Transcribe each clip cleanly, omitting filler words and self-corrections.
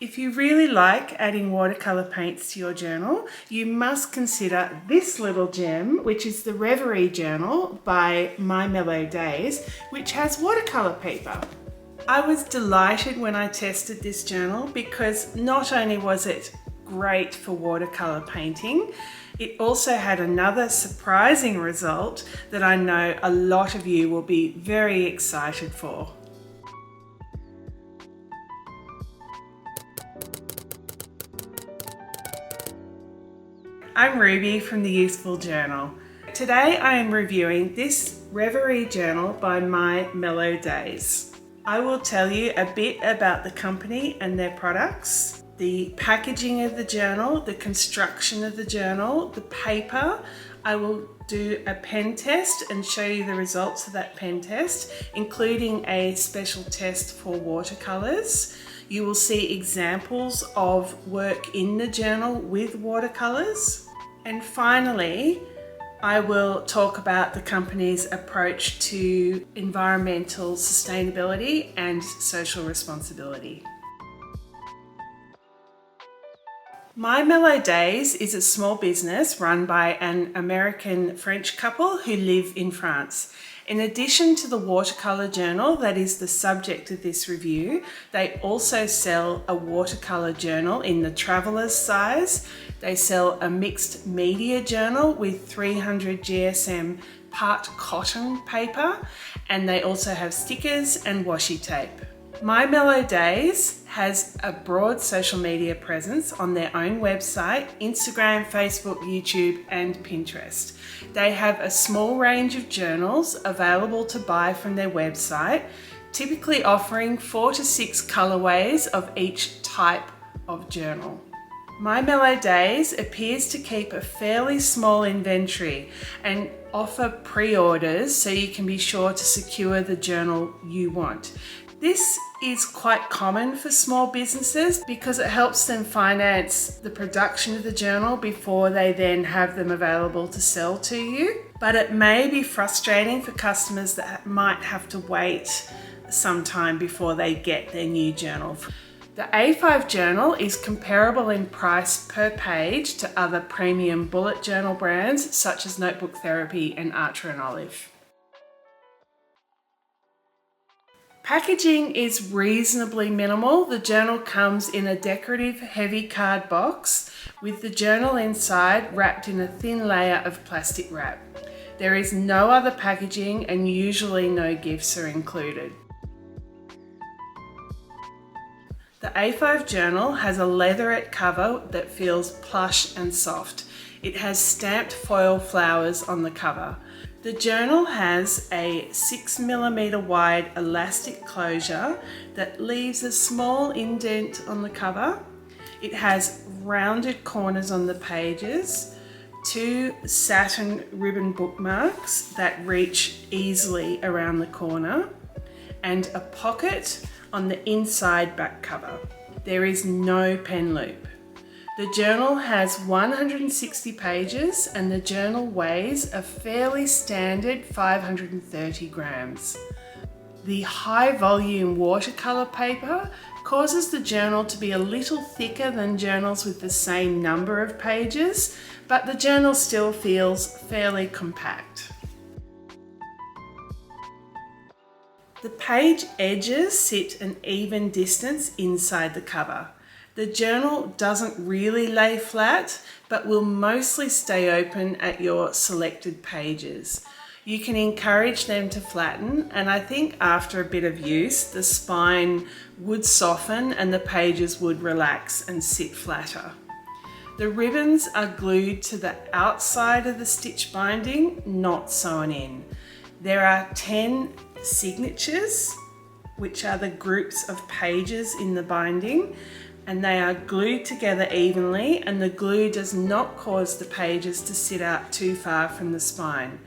If you really like adding watercolour paints to your journal, you must consider this little gem, which is the Reverie journal by My Mellow Days, which has watercolour paper. I was delighted when I tested this journal because not only was it great for watercolour painting, it also had another surprising result that I know a lot of you will be very excited for. I'm Ruby from the Useful Journal. Today I am reviewing this Reverie journal by My Mellow Days. I will tell you a bit about the company and their products, the packaging of the journal, the construction of the journal, the paper. I will do a pen test and show you the results of that pen test, including a special test for watercolors. You will see examples of work in the journal with watercolors. And finally, I will talk about the company's approach to environmental sustainability and social responsibility. My Mellow Days is a small business run by an American-French couple who live in France. In addition to the watercolour journal that is the subject of this review, they also sell a watercolour journal in the traveller's size. They sell a mixed media journal with 300 GSM part cotton paper, and they also have stickers and washi tape. My Mellow Days has a broad social media presence on their own website, Instagram, Facebook, YouTube, and Pinterest. They have a small range of journals available to buy from their website, typically offering 4 to 6 colorways of each type of journal. My Mellow Days appears to keep a fairly small inventory and offer pre-orders so you can be sure to secure the journal you want. This is quite common for small businesses because it helps them finance the production of the journal before they then have them available to sell to you. But it may be frustrating for customers that might have to wait some time before they get their new journal. The A5 journal is comparable in price per page to other premium bullet journal brands such as Notebook Therapy and Archer and Olive. Packaging is reasonably minimal. The journal comes in a decorative heavy card box with the journal inside wrapped in a thin layer of plastic wrap. There is no other packaging and usually no gifts are included. The A5 journal has a leatherette cover that feels plush and soft. It has stamped foil flowers on the cover. The journal has a 6mm wide elastic closure that leaves a small indent on the cover. It has rounded corners on the pages, 2 satin ribbon bookmarks that reach easily around the corner, and a pocket on the inside back cover. There is no pen loop. The journal has 160 pages and the journal weighs a fairly standard 530 grams. The high volume watercolour paper causes the journal to be a little thicker than journals with the same number of pages, but the journal still feels fairly compact. The page edges sit an even distance inside the cover. The journal doesn't really lay flat, but will mostly stay open at your selected pages. You can encourage them to flatten, and I think after a bit of use, the spine would soften and the pages would relax and sit flatter. The ribbons are glued to the outside of the stitch binding, not sewn in. There are 10 signatures, which are the groups of pages in the binding, and they are glued together evenly, and the glue does not cause the pages to sit out too far from the spine.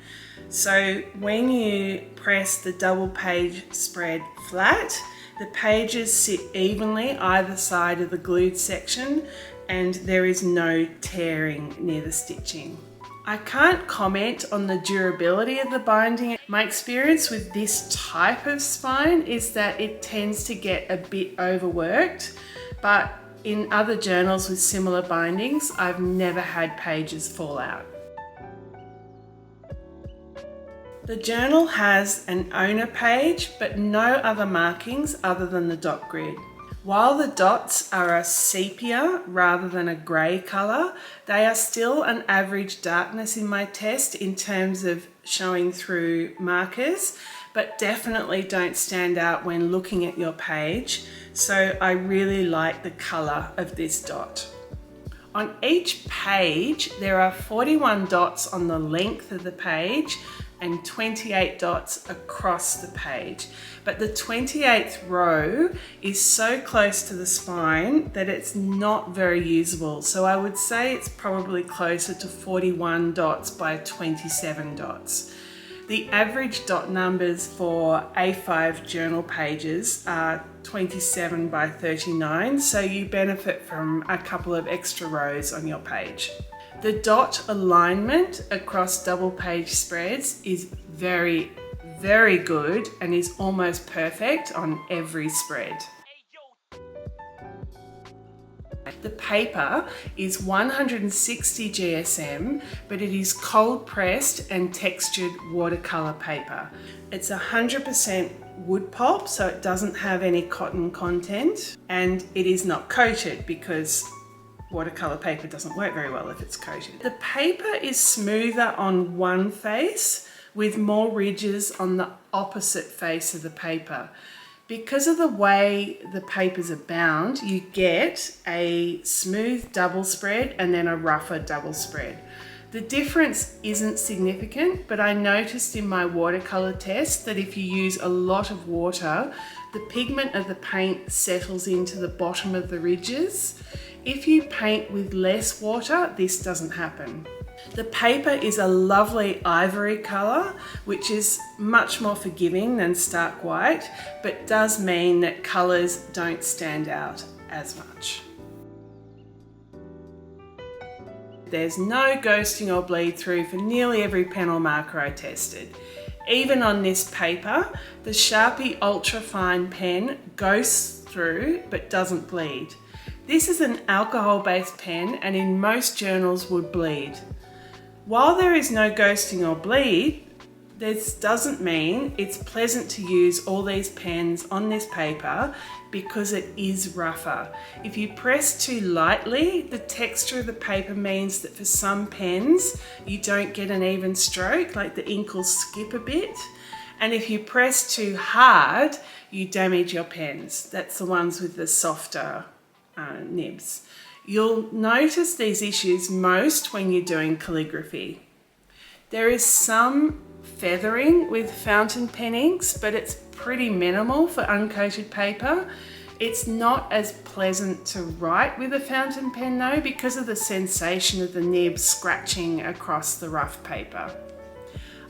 So when you press the double page spread flat, the pages sit evenly either side of the glued section and there is no tearing near the stitching. I can't comment on the durability of the binding. My experience with this type of spine is that it tends to get a bit overworked, but in other journals with similar bindings, I've never had pages fall out. The journal has an owner page, but no other markings other than the dot grid. While the dots are a sepia rather than a grey colour, they are still an average darkness in my test in terms of showing through markers, but definitely don't stand out when looking at your page. So I really like the colour of this dot. On each page, there are 41 dots on the length of the page and 28 dots across the page. But the 28th row is so close to the spine that it's not very usable. So I would say it's probably closer to 41 dots by 27 dots. The average dot numbers for A5 journal pages are 27 by 39, so you benefit from a couple of extra rows on your page. The dot alignment across double page spreads is very, very good and is almost perfect on every spread. The paper is 160 GSM, but it is cold pressed and textured watercolour paper. It's 100% wood pulp, so it doesn't have any cotton content, and it is not coated because watercolour paper doesn't work very well if it's coated. The paper is smoother on one face with more ridges on the opposite face of the paper. Because of the way the papers are bound, you get a smooth double spread and then a rougher double spread. The difference isn't significant, but I noticed in my watercolour test that if you use a lot of water, the pigment of the paint settles into the bottom of the ridges. If you paint with less water, this doesn't happen. The paper is a lovely ivory colour, which is much more forgiving than stark white, but does mean that colours don't stand out as much. There's no ghosting or bleed through for nearly every pen or marker I tested. Even on this paper, the Sharpie Ultra Fine pen ghosts through but doesn't bleed. This is an alcohol-based pen and in most journals would bleed. While there is no ghosting or bleed, this doesn't mean it's pleasant to use all these pens on this paper because it is rougher. If you press too lightly, the texture of the paper means that for some pens, you don't get an even stroke, like the ink will skip a bit. And if you press too hard, you damage your pens. That's the ones with the softer nibs. You'll notice these issues most when you're doing calligraphy. There is some feathering with fountain pen inks, but it's pretty minimal for uncoated paper. It's not as pleasant to write with a fountain pen though, because of the sensation of the nib scratching across the rough paper.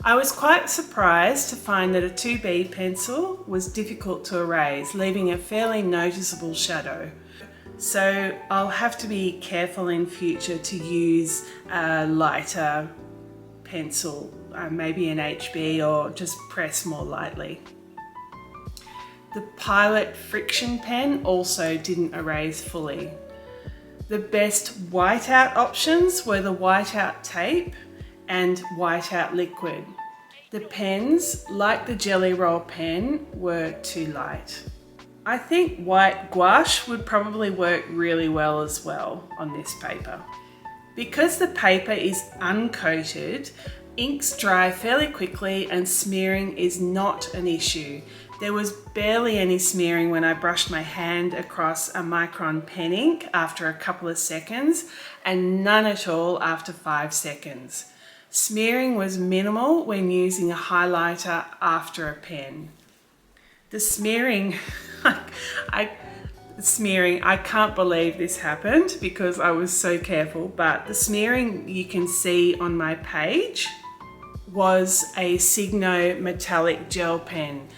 I was quite surprised to find that a 2B pencil was difficult to erase, leaving a fairly noticeable shadow. So I'll have to be careful in future to use a lighter pencil, maybe an HB, or just press more lightly. The Pilot friction pen also didn't erase fully. The best whiteout options were the whiteout tape and whiteout liquid. The pens, like the Jelly Roll pen, were too light. I think white gouache would probably work really well as well on this paper. Because the paper is uncoated, inks dry fairly quickly and smearing is not an issue. There was barely any smearing when I brushed my hand across a micron pen ink after a couple of seconds, and none at all after 5 seconds. Smearing was minimal when using a highlighter after a pen. The smearing, I can't believe this happened because I was so careful, but the smearing you can see on my page was a Signo metallic gel pen,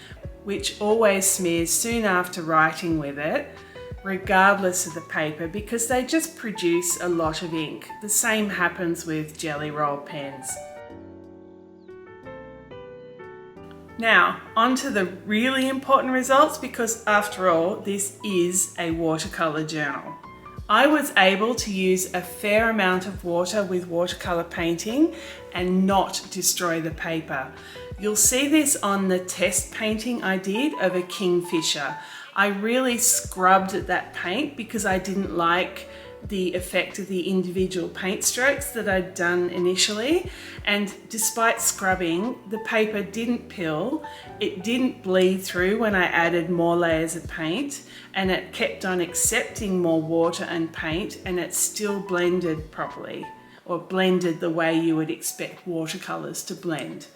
which always smears soon after writing with it, regardless of the paper, because they just produce a lot of ink. The same happens with Jelly Roll pens. Now, on to the really important results, because after all, this is a watercolour journal. I was able to use a fair amount of water with watercolour painting and not destroy the paper. You'll see this on the test painting I did of a kingfisher. I really scrubbed that paint because I didn't like the effect of the individual paint strokes that I'd done initially, and despite scrubbing, the paper didn't pill, it didn't bleed through when I added more layers of paint, and it kept on accepting more water and paint, and it still blended properly, or blended the way you would expect watercolours to blend.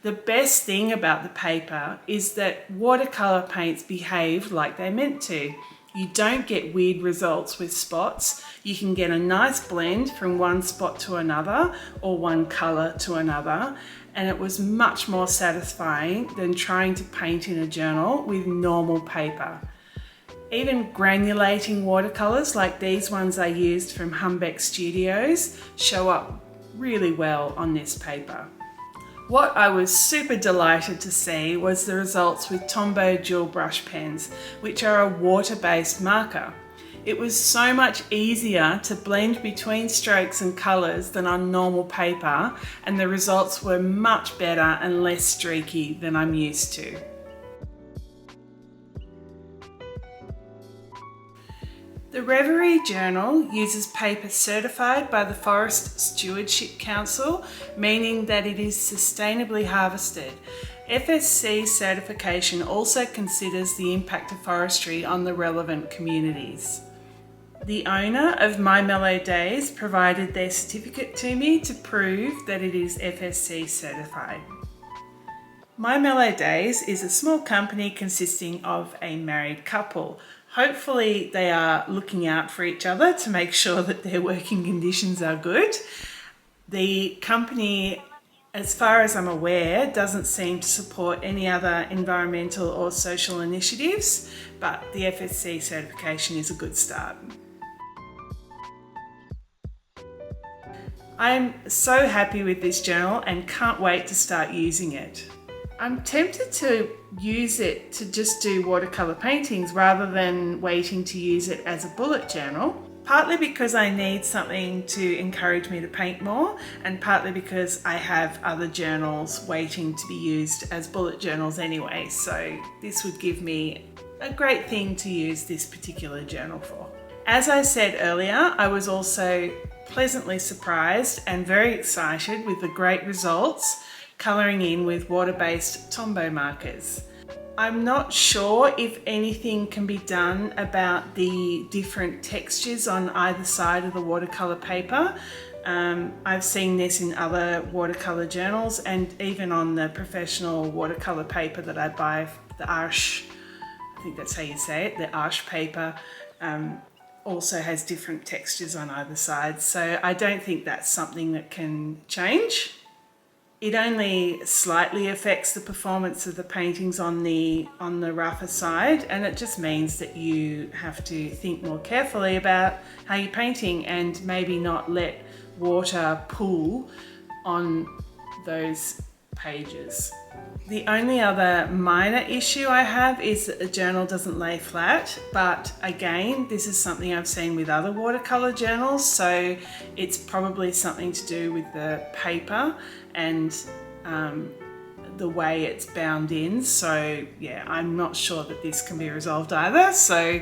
The best thing about the paper is that watercolour paints behave like they're meant to. You don't get weird results with spots. You can get a nice blend from one spot to another or one colour to another, and it was much more satisfying than trying to paint in a journal with normal paper. Even granulating watercolours like these ones I used from Humbeck Studios show up really well on this paper. What I was super delighted to see was the results with Tombow dual brush pens, which are a water-based marker. It was so much easier to blend between strokes and colours than on normal paper, and the results were much better and less streaky than I'm used to. The Reverie journal uses paper certified by the Forest Stewardship Council, meaning that it is sustainably harvested. FSC certification also considers the impact of forestry on the relevant communities. The owner of My Mellow Days provided their certificate to me to prove that it is FSC certified. My Mellow Days is a small company consisting of a married couple. Hopefully they are looking out for each other to make sure that their working conditions are good. The company, as far as I'm aware, doesn't seem to support any other environmental or social initiatives, but the FSC certification is a good start. I'm so happy with this journal and can't wait to start using it. I'm tempted to use it to just do watercolour paintings rather than waiting to use it as a bullet journal, partly because I need something to encourage me to paint more, and partly because I have other journals waiting to be used as bullet journals anyway, so this would give me a great thing to use this particular journal for. As I said earlier, I was also pleasantly surprised and very excited with the great results colouring in with water-based Tombow markers. I'm not sure if anything can be done about the different textures on either side of the watercolour paper. I've seen this in other watercolour journals and even on the professional watercolour paper that I buy, the Arche, I think that's how you say it, the Arche paper, also has different textures on either side. So I don't think that's something that can change. It only slightly affects the performance of the paintings on the rougher side, and it just means that you have to think more carefully about how you're painting and maybe not let water pool on those pages. The only other minor issue I have is that the journal doesn't lay flat, but again, this is something I've seen with other watercolour journals, so it's probably something to do with the paper and the way it's bound in. So yeah, I'm not sure that this can be resolved either. So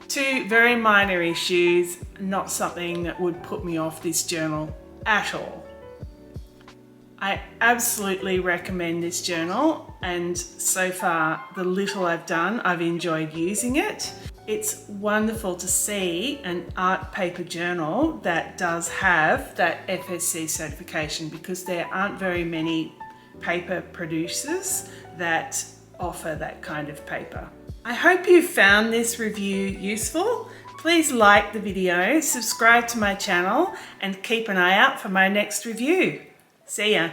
two very minor issues, not something that would put me off this journal at all. I absolutely recommend this journal, and so far the little I've done, I've enjoyed using it. It's wonderful to see an art paper journal that does have that FSC certification, because there aren't very many paper producers that offer that kind of paper. I hope you found this review useful. Please like the video, subscribe to my channel, and keep an eye out for my next review. See ya.